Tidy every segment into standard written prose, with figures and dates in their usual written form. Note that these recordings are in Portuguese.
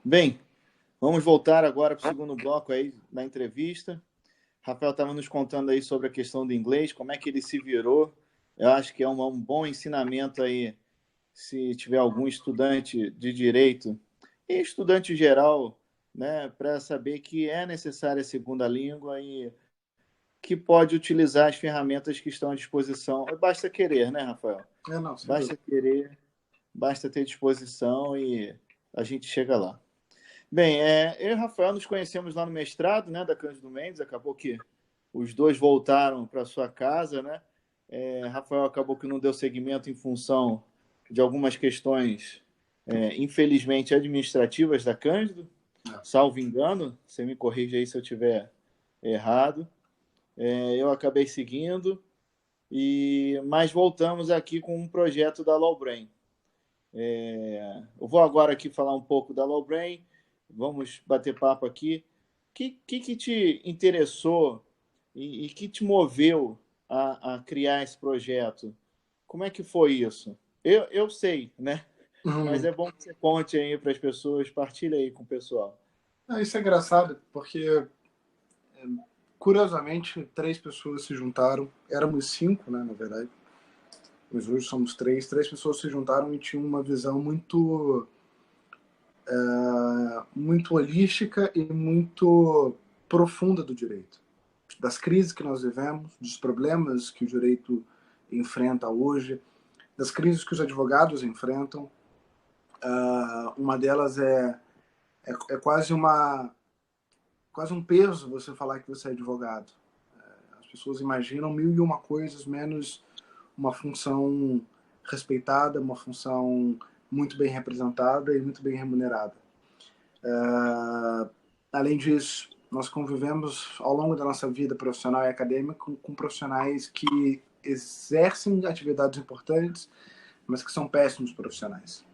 Bem, vamos voltar agora para o segundo bloco aí da entrevista. Rafael estava nos contando aí sobre a questão do inglês, como é que ele se virou. Eu acho que é um bom ensinamento aí, se tiver algum estudante de direito e estudante geral, né, para saber que é necessária a segunda língua e que pode utilizar as ferramentas que estão à disposição. Basta querer, né, Rafael? Não, sem Basta dúvida. querer, basta ter disposição e a gente chega lá. Bem, eu e o Rafael nos conhecemos lá no mestrado, né, da Cândido Mendes. Acabou que os dois voltaram para sua casa, né? Rafael acabou que não deu seguimento em função de algumas questões, infelizmente, administrativas da Cândido. É. Salvo engano, você me corrige aí se eu estiver errado. Eu acabei seguindo, mas voltamos aqui com um projeto da Lawbrain. Eu vou agora aqui falar um pouco da Lawbrain, vamos bater papo aqui. O que te interessou e que te moveu a criar esse projeto? Como é que foi isso? Eu sei, né? Mas Uhum. é bom que você conte aí para as pessoas, partilha aí com o pessoal. Isso é engraçado, porque, curiosamente, 3 pessoas se juntaram. Éramos 5, né, na verdade. Mas hoje somos 3. 3 pessoas se juntaram e tinham uma visão muito holística e muito profunda do direito. Das crises que nós vivemos, dos problemas que o direito enfrenta hoje, das crises que os advogados enfrentam. Uma delas é quase um peso você falar que você é advogado. As pessoas imaginam mil e uma coisas, menos uma função respeitada, uma função muito bem representada e muito bem remunerada. Além disso, nós convivemos ao longo da nossa vida profissional e acadêmica com profissionais que exercem atividades importantes, mas que são péssimos profissionais.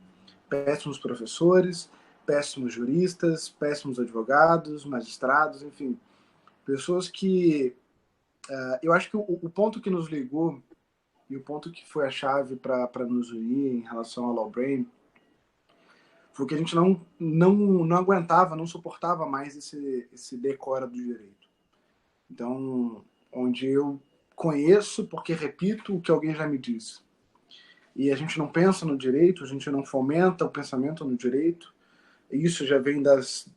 Péssimos professores, péssimos juristas, péssimos advogados, magistrados, enfim. Pessoas que... eu acho que o ponto que nos ligou e o ponto que foi a chave para nos unir em relação ao Lawbrain foi que a gente não aguentava, não suportava mais esse decora do direito. Então, onde eu conheço porque repito o que alguém já me disse. E a gente não pensa no direito, a gente não fomenta o pensamento no direito. Isso já vem das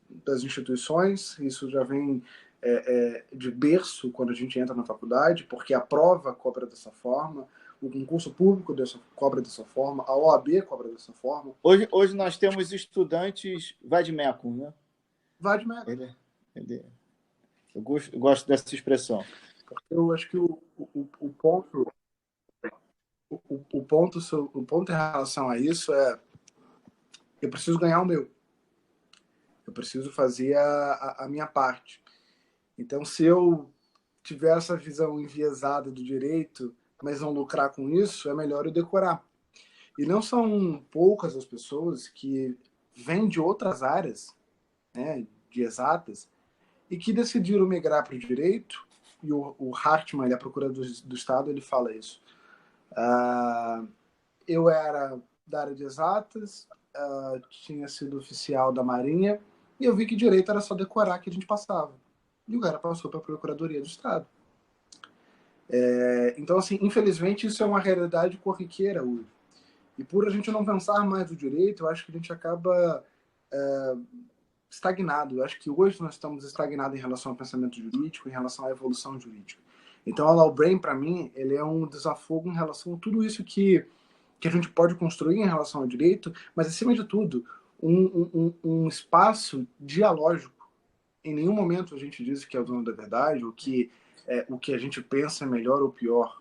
instituições, isso já vem de berço quando a gente entra na faculdade, porque a prova cobra dessa forma, o concurso público cobra dessa forma, a OAB cobra dessa forma. Hoje nós temos estudantes vademecum, né? Vademecum. Eu gosto dessa expressão. Eu acho que o ponto em relação a isso é: eu preciso ganhar o meu, eu preciso fazer a minha parte. Então, se eu tiver essa visão enviesada do direito, mas não lucrar com isso, é melhor eu decorar. E não são poucas as pessoas que vêm de outras áreas, né, de exatas, e que decidiram migrar para o direito. E o Hartmann, ele é procurador do Estado, ele fala isso. Eu era da área de exatas, tinha sido oficial da Marinha, e eu vi que direito era só decorar que a gente passava. E o cara passou para a Procuradoria do Estado. Então, assim, infelizmente, isso é uma realidade corriqueira hoje. E por a gente não pensar mais o direito, eu acho que a gente acaba estagnado. Eu acho que hoje nós estamos estagnados em relação ao pensamento jurídico, em relação à evolução jurídica. Então, a Lawbrain, para mim, ele é um desafogo em relação a tudo isso que a gente pode construir em relação ao direito, mas, acima de tudo, um espaço dialógico. Em nenhum momento a gente diz que é o dono da verdade, ou que o que a gente pensa é melhor ou pior.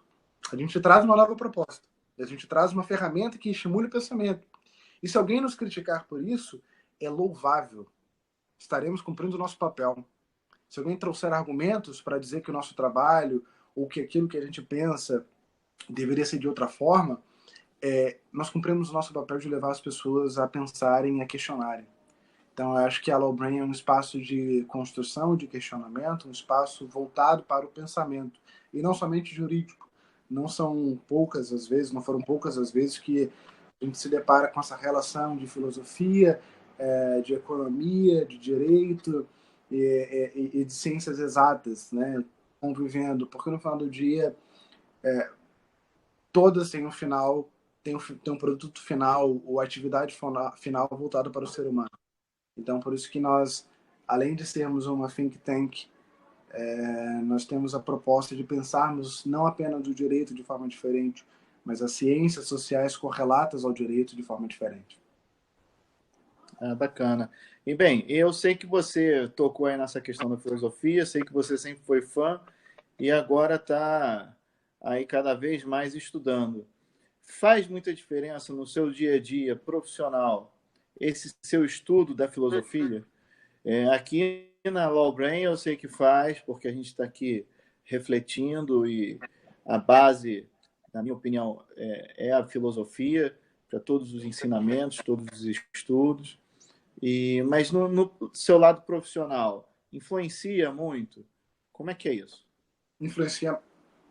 A gente traz uma nova proposta. A gente traz uma ferramenta que estimule o pensamento. E se alguém nos criticar por isso, é louvável. Estaremos cumprindo o nosso papel. Se alguém trouxer argumentos para dizer que o nosso trabalho ou que aquilo que a gente pensa deveria ser de outra forma, nós cumprimos o nosso papel de levar as pessoas a pensarem, a questionarem. Então, eu acho que a Lawbrain é um espaço de construção, de questionamento, um espaço voltado para o pensamento, e não somente jurídico. Não foram poucas as vezes que a gente se depara com essa relação de filosofia de economia, de direito e de ciências exatas, né, convivendo, porque no final do dia todas têm um final, tem um produto final ou atividade final voltada para o ser humano. Então, por isso que nós, além de sermos uma think tank, nós temos a proposta de pensarmos não apenas o direito de forma diferente, mas as ciências sociais correlatas ao direito de forma diferente. Bacana. E bem, eu sei que você tocou aí nessa questão da filosofia, sei que você sempre foi fã e agora está aí cada vez mais estudando. Faz muita diferença no seu dia a dia profissional esse seu estudo da filosofia? Aqui na Lawbrain eu sei que faz, porque a gente está aqui refletindo e a base, na minha opinião, é a filosofia para todos os ensinamentos, todos os estudos. Mas no seu lado profissional, influencia muito? Como é que é isso? Influencia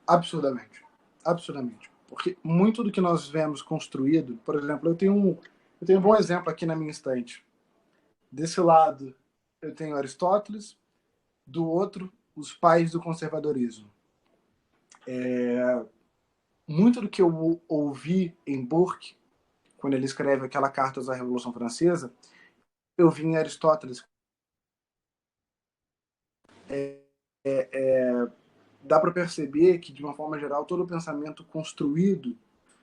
absurdamente. Absurdamente. Porque muito do que nós vemos construído, por exemplo, eu tenho um bom exemplo aqui na minha estante. Desse lado, eu tenho Aristóteles, do outro, os pais do conservadorismo. Muito do que eu ouvi em Burke, quando ele escreve aquela carta da Revolução Francesa, eu vi em Aristóteles. Dá para perceber que, de uma forma geral, todo o pensamento construído,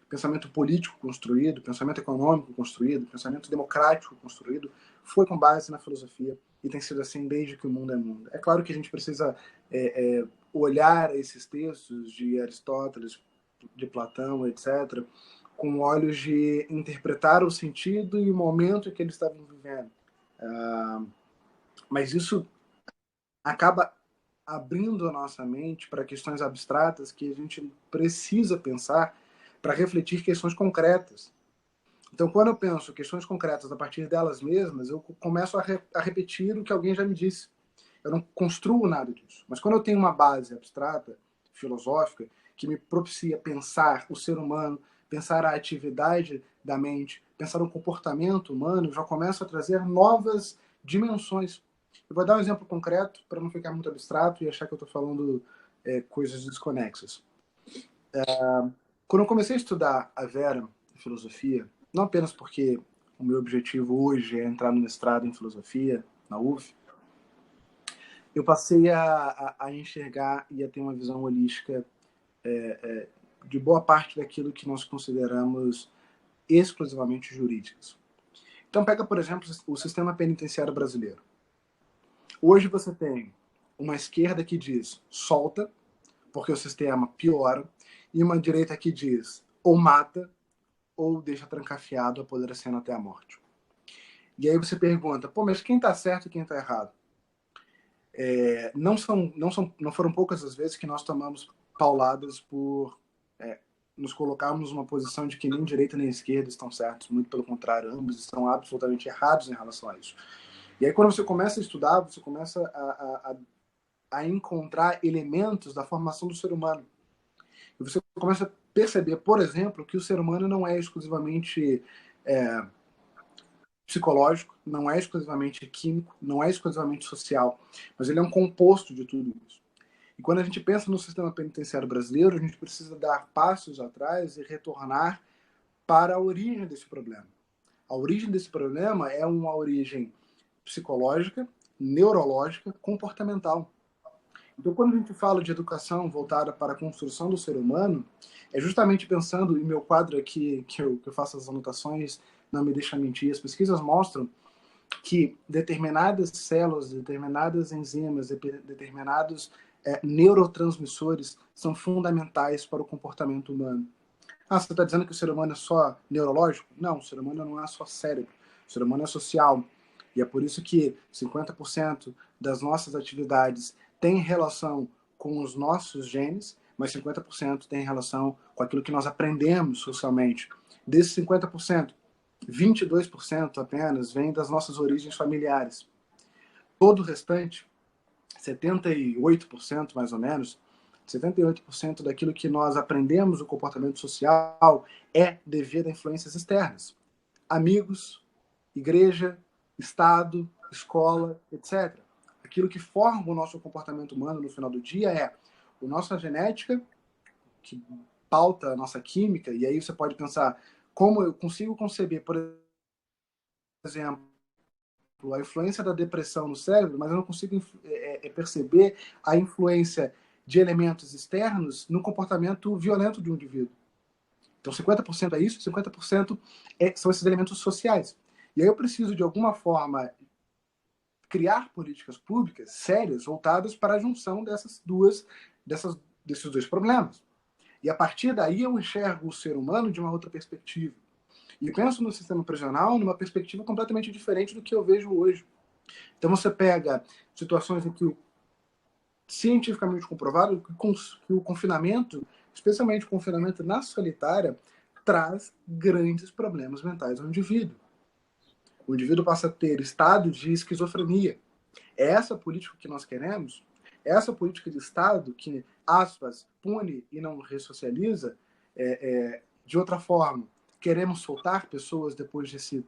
pensamento político construído, pensamento econômico construído, pensamento democrático construído, foi com base na filosofia e tem sido assim desde que o mundo é mundo. É claro que a gente precisa olhar esses textos de Aristóteles, de Platão, etc., com olhos de interpretar o sentido e o momento em que eles estavam vivendo. Mas isso acaba abrindo a nossa mente para questões abstratas que a gente precisa pensar para refletir questões concretas. Então, quando eu penso questões concretas a partir delas mesmas, eu começo a repetir o que alguém já me disse. Eu não construo nada disso. Mas quando eu tenho uma base abstrata, filosófica, que me propicia pensar o ser humano, pensar a atividade da mente, pensar o comportamento humano, eu já começo a trazer novas dimensões. Eu vou dar um exemplo concreto para não ficar muito abstrato e achar que eu estou falando coisas desconexas. Quando eu comecei a estudar a Vera, filosofia, não apenas porque o meu objetivo hoje é entrar no mestrado em filosofia na UF, eu passei a enxergar e a ter uma visão holística de boa parte daquilo que nós consideramos exclusivamente jurídicas. Então pega, por exemplo, o sistema penitenciário brasileiro. Hoje você tem uma esquerda que diz solta, porque o sistema piora, e uma direita que diz ou mata ou deixa trancafiado, apodrecendo até a morte. E aí você pergunta, pô, mas quem está certo e quem está errado? Não foram poucas as vezes que nós tomamos pauladas por nos colocarmos numa posição de que nem direita nem esquerda estão certos, muito pelo contrário, ambos estão absolutamente errados em relação a isso. E aí quando você começa a estudar, você começa a encontrar elementos da formação do ser humano. E você começa a perceber, por exemplo, que o ser humano não é exclusivamente psicológico, não é exclusivamente químico, não é exclusivamente social, mas ele é um composto de tudo isso. E quando a gente pensa no sistema penitenciário brasileiro, a gente precisa dar passos atrás e retornar para a origem desse problema. A origem desse problema é uma origem psicológica, neurológica, comportamental. Então, quando a gente fala de educação voltada para a construção do ser humano, é justamente pensando, e meu quadro aqui, que eu faço as anotações, não me deixa mentir, as pesquisas mostram que determinadas células, determinadas enzimas, determinados neurotransmissores são fundamentais para o comportamento humano. Você está dizendo que o ser humano é só neurológico? Não, o ser humano não é só cérebro. O ser humano é social. E é por isso que 50% das nossas atividades tem relação com os nossos genes, mas 50% tem relação com aquilo que nós aprendemos socialmente. Desses 50%, 22% apenas vem das nossas origens familiares. Todo o restante, 78% mais ou menos, 78% daquilo que nós aprendemos no comportamento social é devido a influências externas. Amigos, igreja, Estado, escola, etc. Aquilo que forma o nosso comportamento humano no final do dia é a nossa genética, que pauta a nossa química, e aí você pode pensar como eu consigo conceber, por exemplo, a influência da depressão no cérebro, mas eu não consigo perceber a influência de elementos externos no comportamento violento de um indivíduo. Então, 50% é isso, 50% são esses elementos sociais. E aí eu preciso, de alguma forma, criar políticas públicas sérias voltadas para a junção desses dois problemas. E a partir daí eu enxergo o ser humano de uma outra perspectiva. E penso no sistema prisional numa perspectiva completamente diferente do que eu vejo hoje. Então você pega situações em que cientificamente comprovado que o confinamento, especialmente o confinamento na solitária, traz grandes problemas mentais ao indivíduo. O indivíduo passa a ter estado de esquizofrenia. É essa política que nós queremos? É essa política de Estado que, aspas, pune e não ressocializa? De outra forma, queremos soltar pessoas depois dessa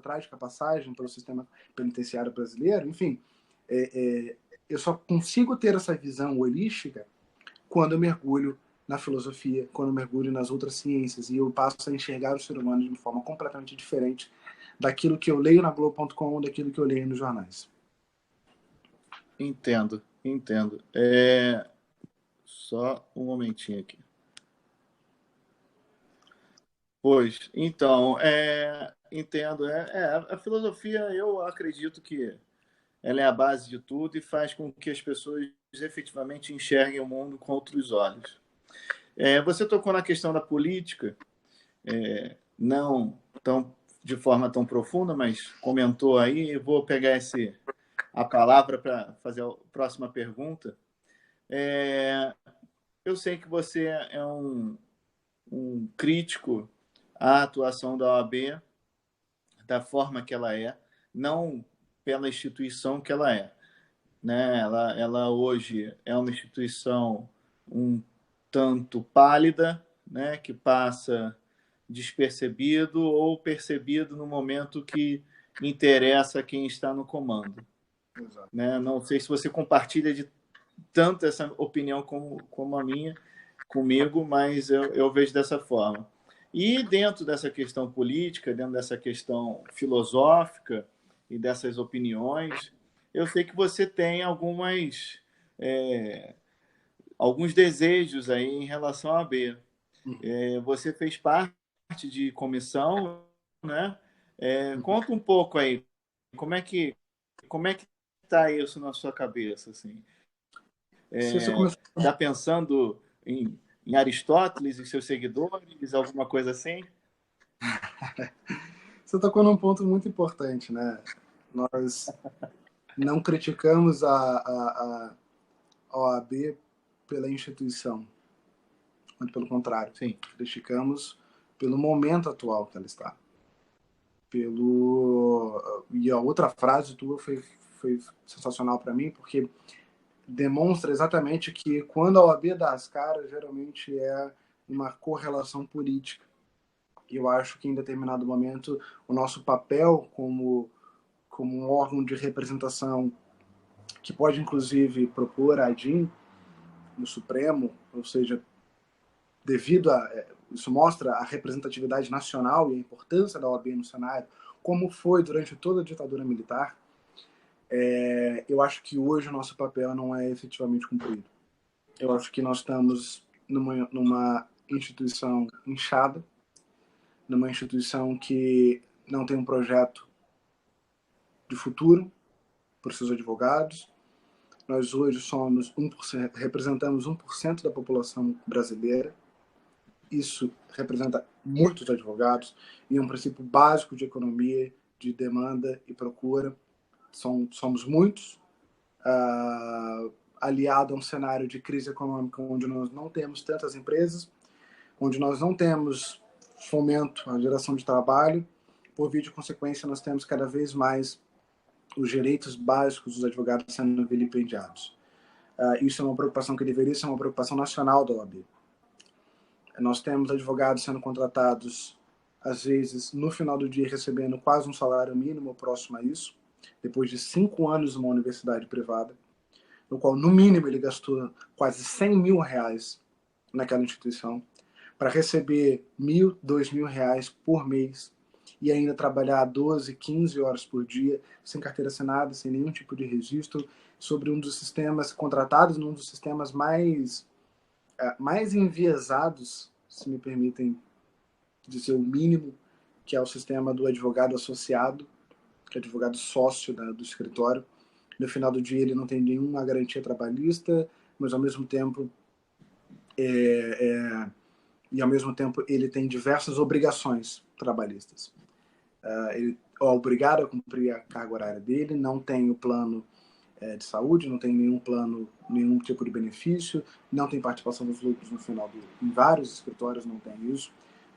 trágica passagem pelo sistema penitenciário brasileiro? Enfim, eu só consigo ter essa visão holística quando eu mergulho na filosofia, quando eu mergulho nas outras ciências, e eu passo a enxergar o ser humano de uma forma completamente diferente daquilo que eu leio na Globo.com, daquilo que eu leio nos jornais. Entendo. Só um momentinho aqui. Pois, então, entendo. A filosofia, eu acredito que ela é a base de tudo e faz com que as pessoas efetivamente enxerguem o mundo com outros olhos. Você tocou na questão da política, não de forma tão profunda, mas comentou aí. Eu vou pegar a palavra para fazer a próxima pergunta. Eu sei que você é um crítico à atuação da OAB, da forma que ela é, não pela instituição que ela é. Né? Ela hoje é uma instituição um tanto pálida, né? Que passa despercebido ou percebido no momento que interessa a quem está no comando. Né? Não sei se você compartilha de tanto essa opinião como a minha comigo, mas eu vejo dessa forma. E dentro dessa questão política, dentro dessa questão filosófica e dessas opiniões, eu sei que você tem alguns desejos aí em relação à AB. Você fez parte de comissão, né? Conta um pouco aí, como é que está isso na sua cabeça, assim? Está pensando em Aristóteles e seus seguidores, alguma coisa assim? Você tocou num ponto muito importante, né? Nós não criticamos a OAB pela instituição, muito pelo contrário. Sim. Criticamos pelo momento atual que ela está. E a outra frase tua foi sensacional para mim, porque demonstra exatamente que quando a OAB dá as caras, geralmente é uma correlação política. E eu acho que em determinado momento o nosso papel como um órgão de representação que pode inclusive propor a ADIM no Supremo, ou seja, devido a isso mostra a representatividade nacional e a importância da OAB no cenário, como foi durante toda a ditadura militar. Eu acho que hoje o nosso papel não é efetivamente cumprido. Eu acho que nós estamos numa instituição inchada, numa instituição que não tem um projeto de futuro para os seus advogados. Nós hoje representamos 1% da população brasileira. Isso representa muitos advogados e um princípio básico de economia, de demanda e procura. Somos muitos, aliado a um cenário de crise econômica onde nós não temos tantas empresas, onde nós não temos fomento à geração de trabalho. Por via de consequência, nós temos cada vez mais os direitos básicos dos advogados sendo vilipendiados. Isso é uma preocupação que deveria ser uma preocupação nacional da OAB. Nós temos advogados sendo contratados às vezes, no final do dia, recebendo quase um salário mínimo ou próximo a isso, depois de 5 anos numa universidade privada, no qual, no mínimo, ele gastou quase 100 mil reais naquela instituição, para receber 1.000, 2.000 reais por mês e ainda trabalhar 12, 15 horas por dia, sem carteira assinada, sem nenhum tipo de registro, sobre um dos sistemas contratados, num dos sistemas mais enviesados, se me permitem dizer o mínimo, que é o sistema do advogado associado, que é advogado sócio do escritório. No final do dia ele não tem nenhuma garantia trabalhista, mas ao mesmo tempo ele tem diversas obrigações trabalhistas. Ele é obrigado a cumprir a carga horária dele, não tem o plano de saúde, não tem nenhum plano, nenhum tipo de benefício, não tem participação dos lucros no final em vários escritórios não tem isso.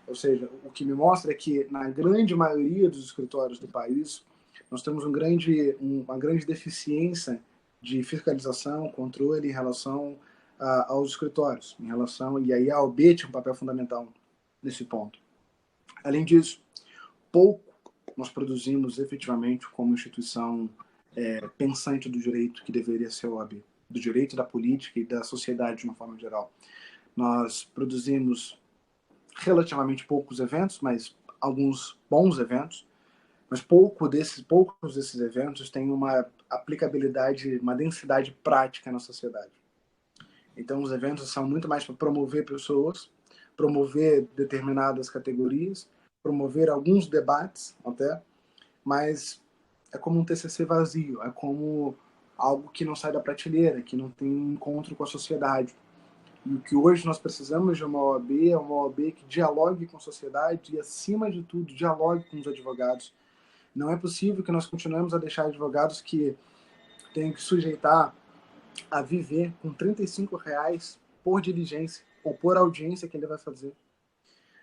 Ou seja, o que me mostra é que na grande maioria dos escritórios do país nós temos uma grande deficiência de fiscalização, controle em relação aos escritórios, e aí a OAB tinha um papel fundamental nesse ponto. Além disso, pouco nós produzimos efetivamente como instituição pensante do direito que deveria ser a OAB, do direito, da política e da sociedade de uma forma geral. Nós produzimos relativamente poucos eventos, mas alguns bons eventos, mas poucos desses eventos têm uma aplicabilidade, uma densidade prática na sociedade. Então, os eventos são muito mais para promover pessoas, promover determinadas categorias, promover alguns debates até, mas é como um TCC vazio, é como algo que não sai da prateleira, que não tem um encontro com a sociedade. E o que hoje nós precisamos de uma OAB é uma OAB que dialogue com a sociedade e, acima de tudo, dialogue com os advogados. Não é possível que nós continuemos a deixar advogados que têm que sujeitar a viver com R$ 35 por diligência ou por audiência que ele vai fazer.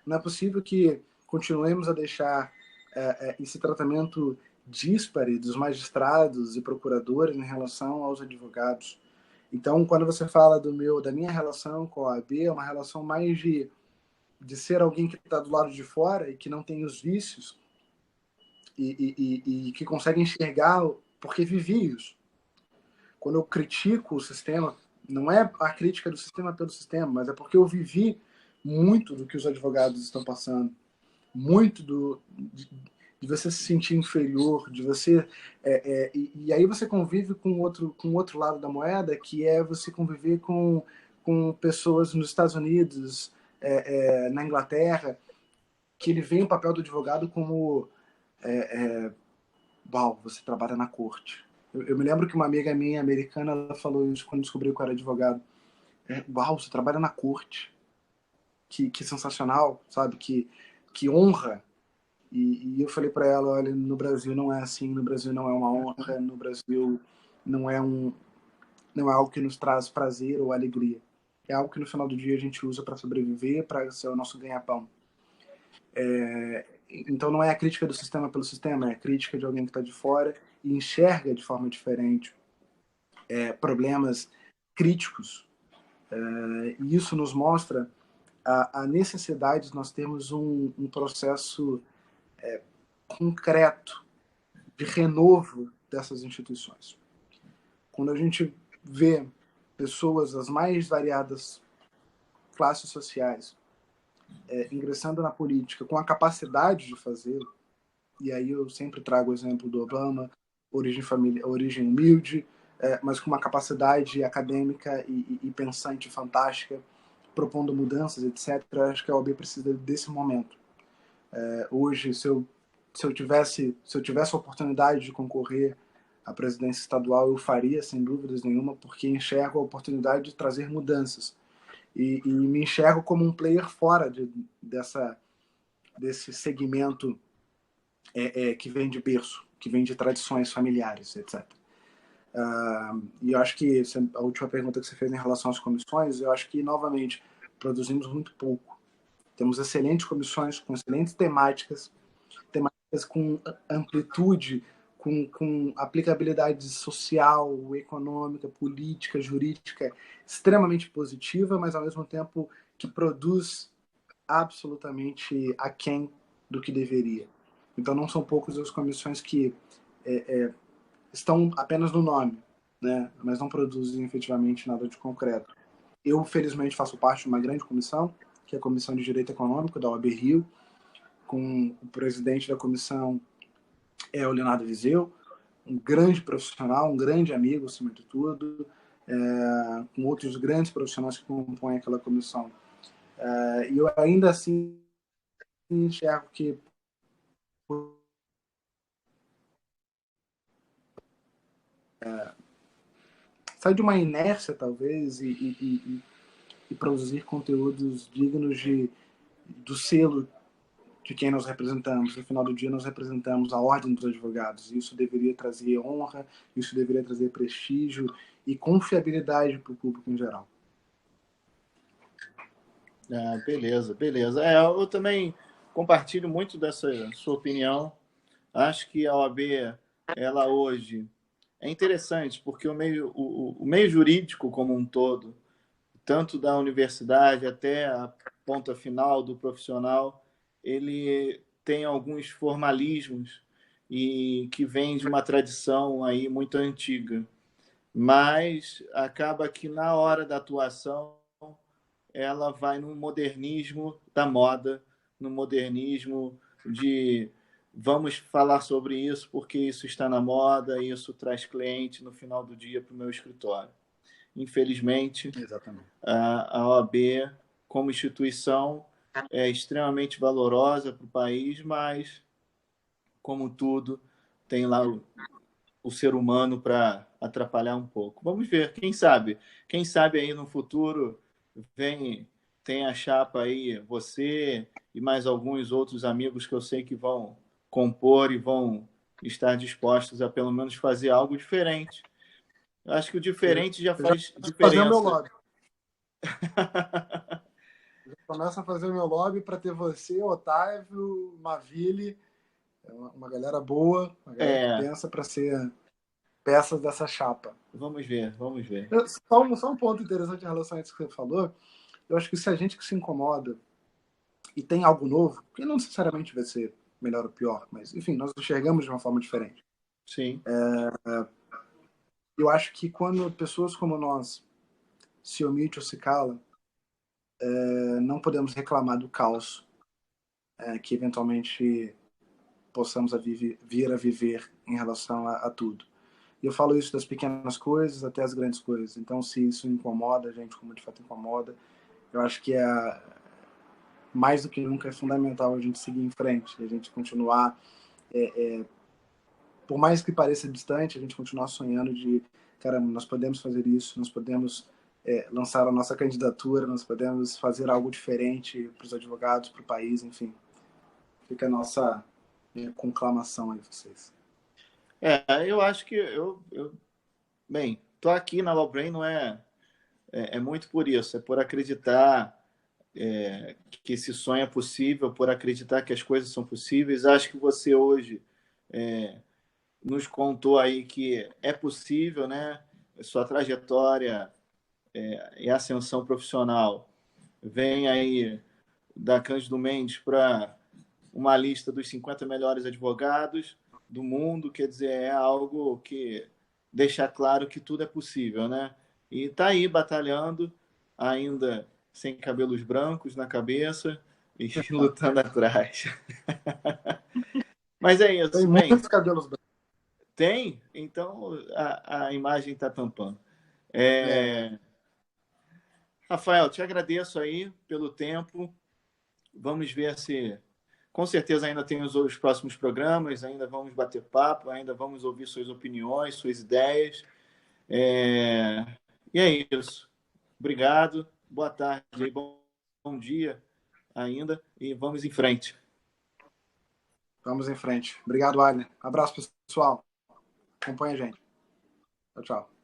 Não é possível que continuemos a deixar esse tratamento díspare dos magistrados e procuradores em relação aos advogados. Então, quando você fala da minha relação com a OAB, é uma relação mais de ser alguém que está do lado de fora e que não tem os vícios e que consegue enxergar porque vivi isso. Quando eu critico o sistema, não é a crítica do sistema pelo sistema, mas é porque eu vivi muito do que os advogados estão passando, muito de você se sentir inferior, de você e aí você convive com outro lado da moeda, que é você conviver com pessoas nos Estados Unidos, na Inglaterra, que ele vê o papel do advogado como uau, você trabalha na corte. Eu me lembro que uma amiga minha americana, ela falou isso quando descobriu que eu era advogado. Uau, você trabalha na corte. Que sensacional, sabe? Que honra. E eu falei para ela, olha, no Brasil não é assim, no Brasil não é uma honra, no Brasil não é algo que nos traz prazer ou alegria. É algo que no final do dia a gente usa para sobreviver, para ser o nosso ganha-pão. Então não é a crítica do sistema pelo sistema, é a crítica de alguém que está de fora e enxerga de forma diferente problemas críticos. E isso nos mostra a necessidade de nós termos um processo concreto de renovo dessas instituições. Quando a gente vê pessoas das mais variadas classes sociais ingressando na política com a capacidade de fazer, e aí eu sempre trago o exemplo do Obama, origem humilde, mas com uma capacidade acadêmica e pensante fantástica, propondo mudanças, etc. Eu acho que a OAB precisa desse momento. Hoje, se eu tivesse a oportunidade de concorrer à presidência estadual, eu faria, sem dúvidas nenhuma, porque enxergo a oportunidade de trazer mudanças. E me enxergo como um player fora desse segmento que vem de berço, que vem de tradições familiares, etc. E eu acho que a última pergunta que você fez em relação às comissões, eu acho que, novamente, produzimos muito pouco. Temos excelentes comissões com excelentes temáticas com amplitude, com aplicabilidade social, econômica, política, jurídica extremamente positiva, mas ao mesmo tempo que produz absolutamente aquém do que deveria. Então, não são poucas as comissões que estão apenas no nome, né? Mas não produzem efetivamente nada de concreto. Eu, felizmente, faço parte de uma grande comissão, que é a Comissão de Direito Econômico da OAB Rio, com o presidente da comissão o Leonardo Viseu, um grande profissional, um grande amigo, acima de tudo, com outros grandes profissionais que compõem aquela comissão. E eu ainda assim enxergo que sai de uma inércia, talvez, e produzir conteúdos dignos do selo de quem nós representamos. No final do dia, nós representamos a Ordem dos Advogados. Isso deveria trazer honra, isso deveria trazer prestígio e confiabilidade para o público em geral. Beleza, beleza. Eu também compartilho muito dessa sua opinião. Acho que a OAB, ela hoje é interessante, porque o meio jurídico como um todo, tanto da universidade até a ponta final do profissional, ele tem alguns formalismos e que vem de uma tradição aí muito antiga. Mas acaba que na hora da atuação ela vai no modernismo da moda, no modernismo de vamos falar sobre isso porque isso está na moda e isso traz cliente no final do dia para o meu escritório. Infelizmente, Exatamente. a OAB, como instituição, é extremamente valorosa para o país, mas, como tudo, tem lá o ser humano para atrapalhar um pouco. Vamos ver, quem sabe aí no futuro tem a chapa aí, você e mais alguns outros amigos que eu sei que vão compor e vão estar dispostos a pelo menos fazer algo diferente. Eu acho que o diferente já faz Fazer o meu diferença. lobby. Começa a fazer o meu lobby para ter você, Otávio, Maville, uma galera boa, uma galera que pensa para ser peças dessa chapa. Vamos ver. Só um ponto interessante em relação a isso que você falou. Eu acho que se a gente que se incomoda e tem algo novo, que não necessariamente vai ser melhor ou pior, mas, enfim, nós enxergamos de uma forma diferente. Sim. Eu acho que quando pessoas como nós se omite ou se cala, não podemos reclamar do caos que eventualmente possamos vir a viver em relação a tudo. E eu falo isso das pequenas coisas até as grandes coisas. Então, se isso incomoda a gente, como de fato incomoda, eu acho que mais do que nunca é fundamental a gente seguir em frente, a gente continuar, por mais que pareça distante, a gente continuar sonhando de, caramba, nós podemos fazer isso, nós podemos lançar a nossa candidatura, nós podemos fazer algo diferente para os advogados, para o país, enfim. Fica a nossa conclamação aí, vocês. Eu acho que bem, tô aqui na Lawbrain não é muito por isso, é por acreditar que esse sonho é possível, por acreditar que as coisas são possíveis. Acho que você hoje nos contou aí que é possível, né? Sua trajetória e ascensão profissional vem aí da Cândido Mendes para uma lista dos 50 melhores advogados do mundo, quer dizer, é algo que deixa claro que tudo é possível, né? E está aí batalhando, ainda sem cabelos brancos na cabeça e lutando atrás. Mas é isso, Tem bem. muitos cabelos brancos. Tem? Então a imagem está tampando. Rafael, te agradeço aí pelo tempo. Vamos ver se... Com certeza ainda tem os próximos programas, ainda vamos bater papo, ainda vamos ouvir suas opiniões, suas ideias. E é isso. Obrigado, boa tarde, bom dia ainda e vamos em frente. Vamos em frente. Obrigado, Wagner. Abraço, pessoal. Acompanha a gente. Tchau, tchau.